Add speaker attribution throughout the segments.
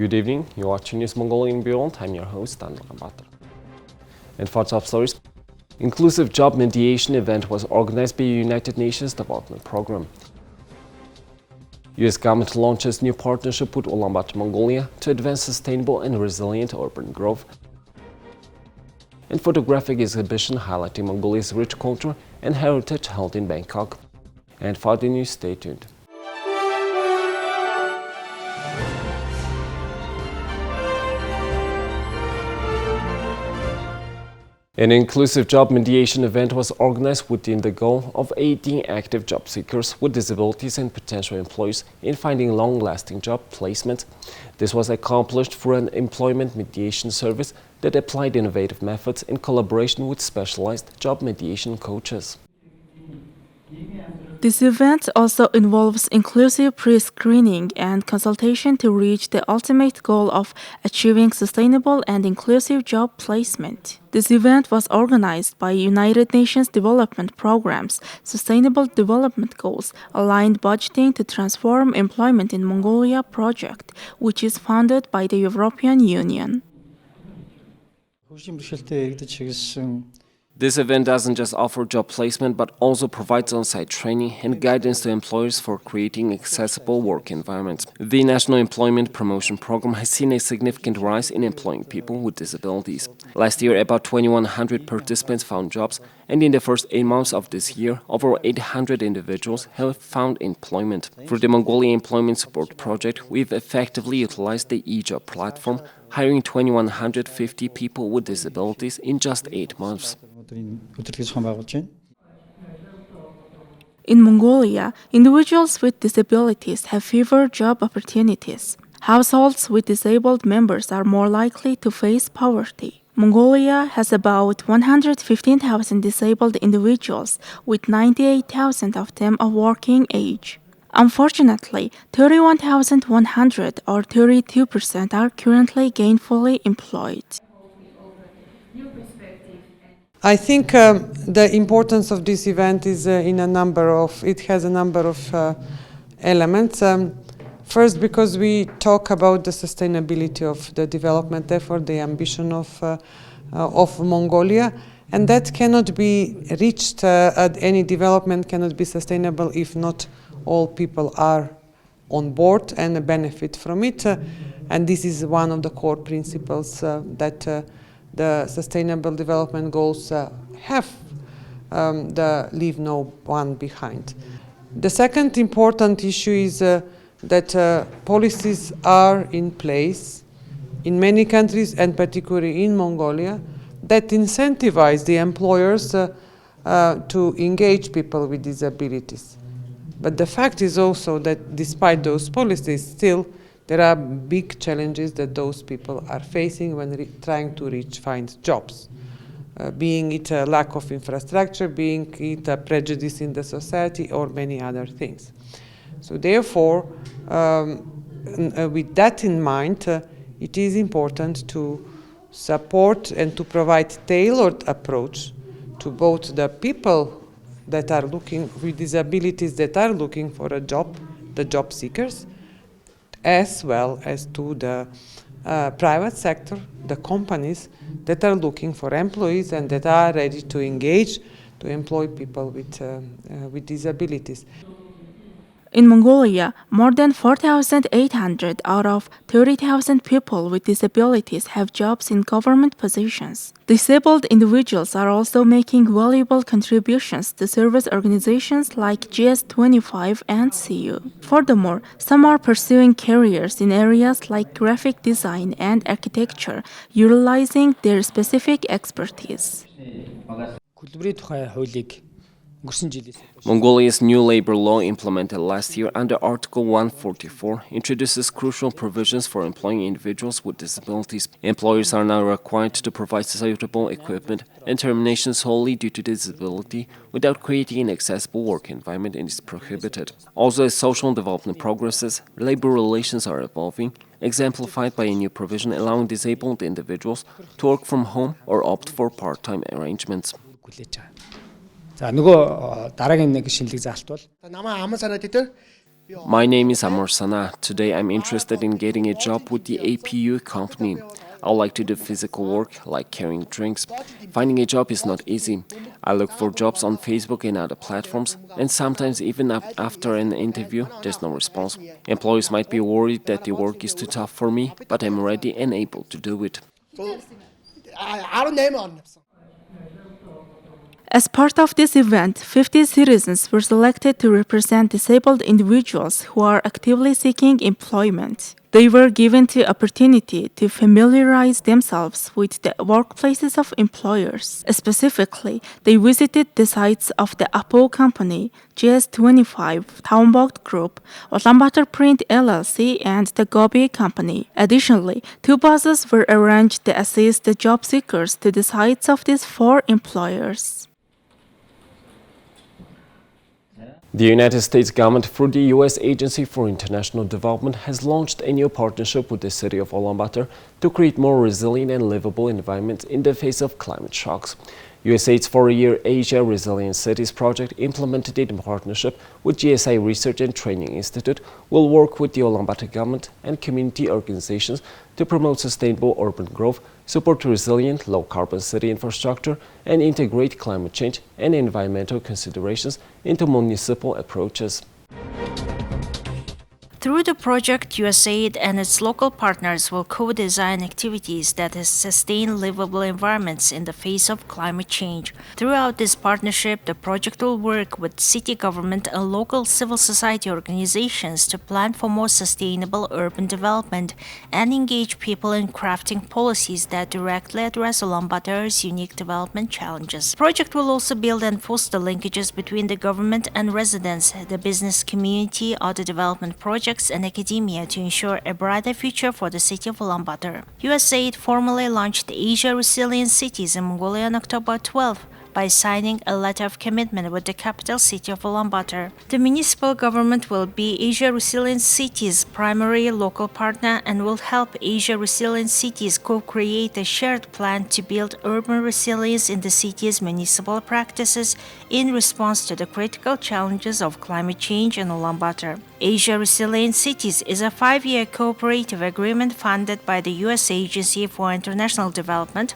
Speaker 1: Good evening, you're watching News Mongolian World. I'm your host, Ulaanbaatar. And for top stories, inclusive job mediation event was organized by the United Nations Development Program. US government launches new partnership with Ulaanbaatar, Mongolia to advance sustainable and resilient urban growth. And photographic exhibition highlighting Mongolia's rich culture and heritage held in Bangkok. And for the news, stay tuned. An inclusive job mediation event was organized within the goal of aiding active job seekers with disabilities and potential employers in finding long-lasting job placement. This was accomplished through an employment mediation service that applied innovative methods in collaboration with specialized job mediation coaches.
Speaker 2: This event also involves inclusive pre-screening and consultation to reach the ultimate goal of achieving sustainable and inclusive job placement. This event was organized by United Nations Development Program's Sustainable Development Goals Aligned Budgeting to Transform Employment in Mongolia project, which is funded by the European Union.
Speaker 1: This event doesn't just offer job placement, but also provides on-site training and guidance to employers for creating accessible work environments. The National Employment Promotion Program has seen a significant rise in employing people with disabilities. Last year, about 2,100 participants found jobs, and in the first 8 months of this year, over 800 individuals have found employment. Through the Mongolian Employment Support Project, we've effectively utilized the eJob platform, hiring 2,150 people with disabilities in just 8 months.
Speaker 2: In Mongolia, individuals with disabilities have fewer job opportunities. Households with disabled members are more likely to face poverty. Mongolia has about 115,000 disabled individuals, with 98,000 of them of working age. Unfortunately, 31,100 or 32% are currently gainfully employed.
Speaker 3: I think the importance of this event is it has a number of elements. First, because we talk about the sustainability of the development effort, the ambition of Mongolia, and that cannot be reached, any development cannot be sustainable if not all people are on board and benefit from it. And this is one of the core principles that the Sustainable Development Goals have, leave no one behind. The second important issue is that policies are in place in many countries, and particularly in Mongolia, that incentivize the employers to engage people with disabilities. But the fact is also that despite those policies, still there are big challenges that those people are facing when trying to find jobs, being it a lack of infrastructure, being it a prejudice in the society, or many other things. So therefore, with that in mind, it is important to support and to provide tailored approach to both the people that are looking with disabilities that are looking for a job, the job seekers, as well as to the private sector, the companies that are looking for employees and that are ready to engage to employ people with disabilities.
Speaker 2: In Mongolia, more than 4,800 out of 30,000 people with disabilities have jobs in government positions. Disabled individuals are also making valuable contributions to service organizations like GS25 and CU. Furthermore, some are pursuing careers in areas like graphic design and architecture, utilizing their specific expertise.
Speaker 1: Mongolia's new labor law implemented last year under Article 144 introduces crucial provisions for employing individuals with disabilities. Employers are now required to provide suitable equipment, and termination solely due to disability without creating an accessible work environment is prohibited. Also, as social development progresses, labor relations are evolving, exemplified by a new provision allowing disabled individuals to work from home or opt for part-time arrangements.
Speaker 4: За нөгөө дараагийн нэг шинэлэг заалт бол намаа аман санаа дээр
Speaker 1: My name is Amor Sana. Today I'm interested in getting a job with the APU company. I like to do physical work, like carrying drinks. Finding a job is not easy. I look for jobs on Facebook and other platforms, and sometimes even after an interview, there's no response. Employers might be worried that the work is too tough for me, but I'm ready and able to do it.
Speaker 2: As part of this event, 50 citizens were selected to represent disabled individuals who are actively seeking employment. They were given the opportunity to familiarize themselves with the workplaces of employers. Specifically, they visited the sites of the Apple Company, GS25, Thailand Group, Ulaanbaatar Print LLC, and the Gobi Company. Additionally, 2 buses were arranged to assist the job seekers to the sites of these 4 employers.
Speaker 1: The United States government, through the U.S. Agency for International Development, has launched a new partnership with the city of Ulaanbaatar to create more resilient and livable environments in the face of climate shocks. USAID's 4-year Asia Resilient Cities project, implemented in partnership with GSI Research and Training Institute, will work with the Ulaanbaatar government and community organizations to promote sustainable urban growth, support resilient, low-carbon city infrastructure, and integrate climate change and environmental considerations into municipal approaches.
Speaker 4: Through the project, USAID and its local partners will co-design activities that sustain livable environments in the face of climate change. Throughout this partnership, the project will work with city government and local civil society organizations to plan for more sustainable urban development and engage people in crafting policies that directly address Ulaanbaatar's unique development challenges. The project will also build and foster linkages between the government and residents, the business community, other development projects, and academia to ensure a brighter future for the city of Ulaanbaatar. USAID formally launched Asia Resilient Cities in Mongolia on October 12 by signing a letter of commitment with the capital city of Ulaanbaatar. The municipal government will be Asia Resilient Cities' primary local partner and will help Asia Resilient Cities co-create a shared plan to build urban resilience in the city's municipal practices in response to the critical challenges of climate change in Ulaanbaatar. Asia Resilient Cities is a 5-year cooperative agreement funded by the U.S. Agency for International Development.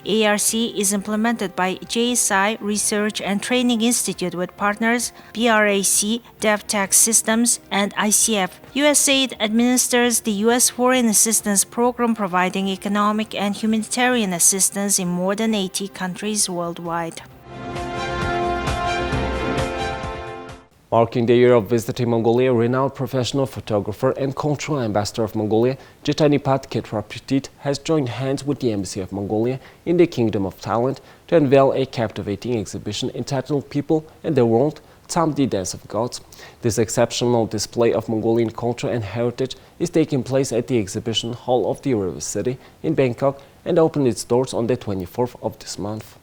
Speaker 4: ARC is implemented by JSI Research and Training Institute with partners BRAC, DevTech Systems, and ICF. USAID administers the U.S. Foreign Assistance Program, providing economic and humanitarian assistance in more than 80 countries worldwide.
Speaker 1: Marking the year of visiting Mongolia, renowned professional photographer and cultural ambassador of Mongolia, Jetanipat Ketrapitit, has joined hands with the Embassy of Mongolia in the Kingdom of Thailand to unveil a captivating exhibition entitled People and the World, Tsamdi Dance of Gods. This exceptional display of Mongolian culture and heritage is taking place at the exhibition hall of the River City in Bangkok and opened its doors on the 24th of this month.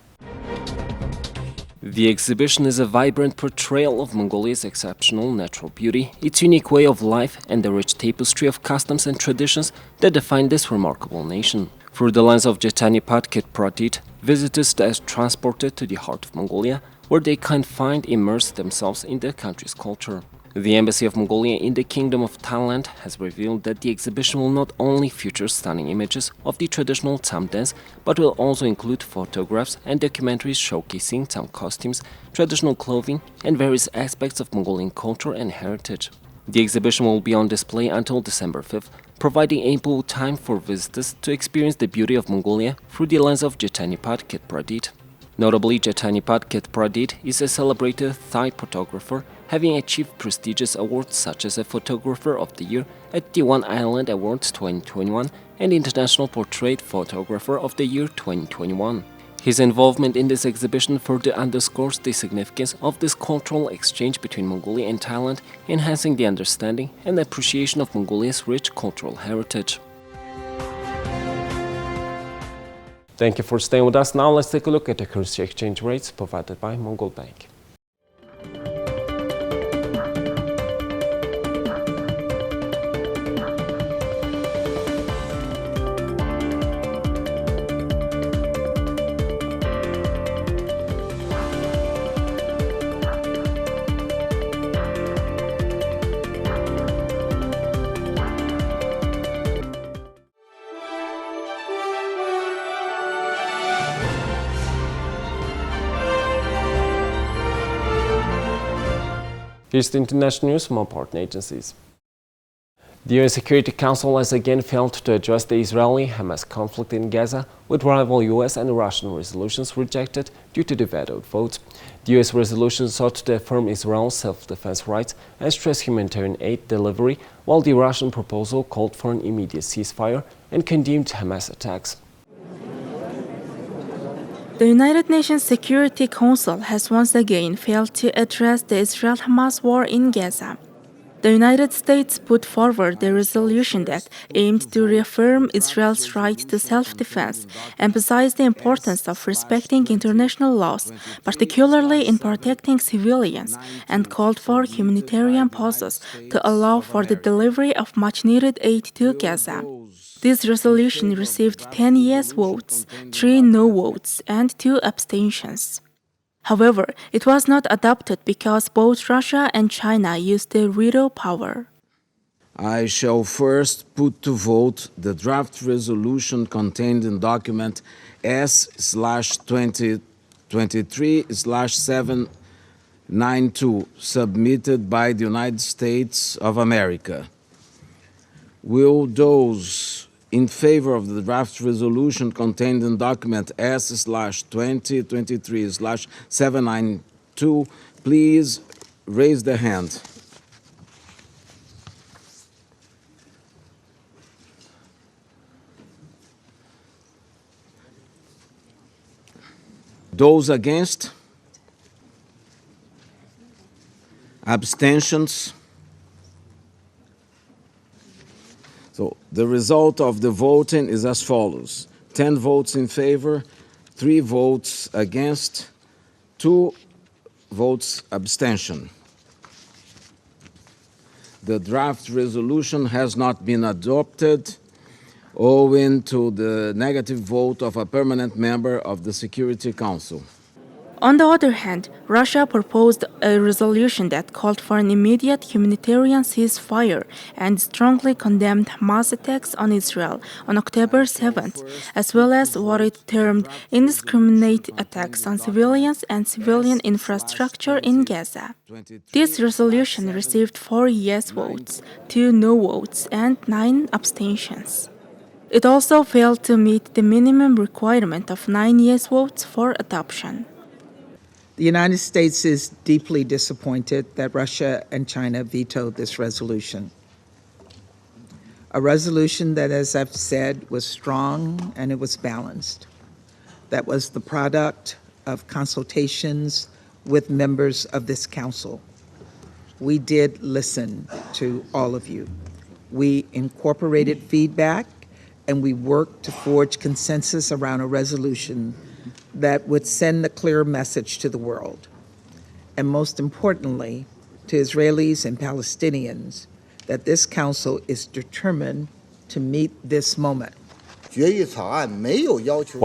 Speaker 1: The exhibition is a vibrant portrayal of Mongolia's exceptional natural beauty, its unique way of life, and the rich tapestry of customs and traditions that define this remarkable nation. Through the lens of Jetanipat Ketrapitit, visitors are transported to the heart of Mongolia, where they can immerse themselves in the country's culture. The Embassy of Mongolia in the Kingdom of Thailand has revealed that the exhibition will not only feature stunning images of the traditional Tsam dance, but will also include photographs and documentaries showcasing Tsam costumes, traditional clothing, and various aspects of Mongolian culture and heritage. The exhibition will be on display until December 5th, providing ample time for visitors to experience the beauty of Mongolia through the lens of Jetanipat Ketrapitit. Notably, Jetanipat Ketrapitit is a celebrated Thai photographer, having achieved prestigious awards such as a Photographer of the Year at the One Island Awards 2021 and International Portrait Photographer of the Year 2021. His involvement in this exhibition further underscores the significance of this cultural exchange between Mongolia and Thailand, enhancing the understanding and appreciation of Mongolia's rich cultural heritage. Thank you for staying with us. Now let's take a look at the currency exchange rates provided by Mongol Bank. Here's the international news from our partner agencies. The UN Security Council has again failed to address the Israeli-Hamas conflict in Gaza, with rival US and Russian resolutions rejected due to the vetoed votes. The US resolution sought to affirm Israel's self-defense rights and stress humanitarian aid delivery, while the Russian proposal called for an immediate ceasefire and condemned Hamas attacks.
Speaker 2: The United Nations Security Council has once again failed to address the Israel-Hamas war in Gaza. The United States put forward a resolution that aimed to reaffirm Israel's right to self-defense, emphasize the importance of respecting international laws, particularly in protecting civilians, and called for humanitarian pauses to allow for the delivery of much-needed aid to Gaza. This resolution received 10 yes votes, 3 no votes, and 2 abstentions. However, it was not adopted because both Russia and China used their veto power.
Speaker 5: I shall first put to vote the draft resolution contained in document S/2023/792 submitted by the United States of America. Will those in favor of the draft resolution contained in document S/2023/792, please raise their hand. Those against? Abstentions? So the result of the voting is as follows: 10 votes in favor, 3 votes against, 2 votes abstention. The draft resolution has not been adopted owing to the negative vote of a permanent member of the Security Council.
Speaker 2: On the other hand, Russia proposed a resolution that called for an immediate humanitarian ceasefire and strongly condemned Hamas attacks on Israel on October 7th, as well as what it termed indiscriminate attacks on civilians and civilian infrastructure in Gaza. This resolution received 4 yes votes, 2 no votes, and 9 abstentions. It also failed to meet the minimum requirement of 9 yes votes for adoption.
Speaker 6: The United States is deeply disappointed that Russia and China vetoed this resolution. A resolution that, as I've said, was strong and it was balanced. That was the product of consultations with members of this council. We did listen to all of you. We incorporated feedback and we worked to forge consensus around a resolution that would send a clear message to the world, and most importantly, to Israelis and Palestinians, that this council is determined to meet this moment.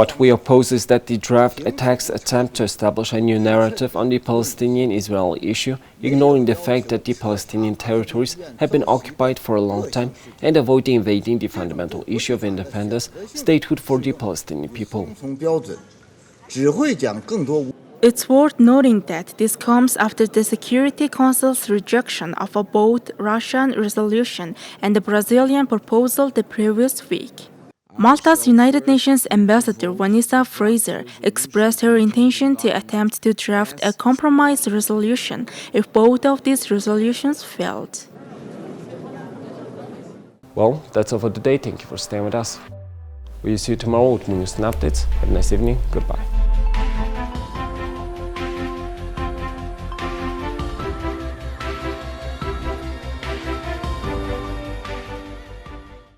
Speaker 1: What we oppose is that the draft attacks attempt to establish a new narrative on the Palestinian-Israeli issue, ignoring the fact that the Palestinian territories have been occupied for a long time and avoiding invading the fundamental issue of independence, statehood for the Palestinian people.
Speaker 2: It's worth noting that this comes after the Security Council's rejection of both Russian resolution and the Brazilian proposal the previous week. Malta's United Nations Ambassador Vanessa Fraser expressed her intention to attempt to draft a compromise resolution if both of these resolutions failed.
Speaker 1: Well, that's all for today. Thank you for staying with us. We'll see you tomorrow with more news and updates. Have a nice evening. Goodbye.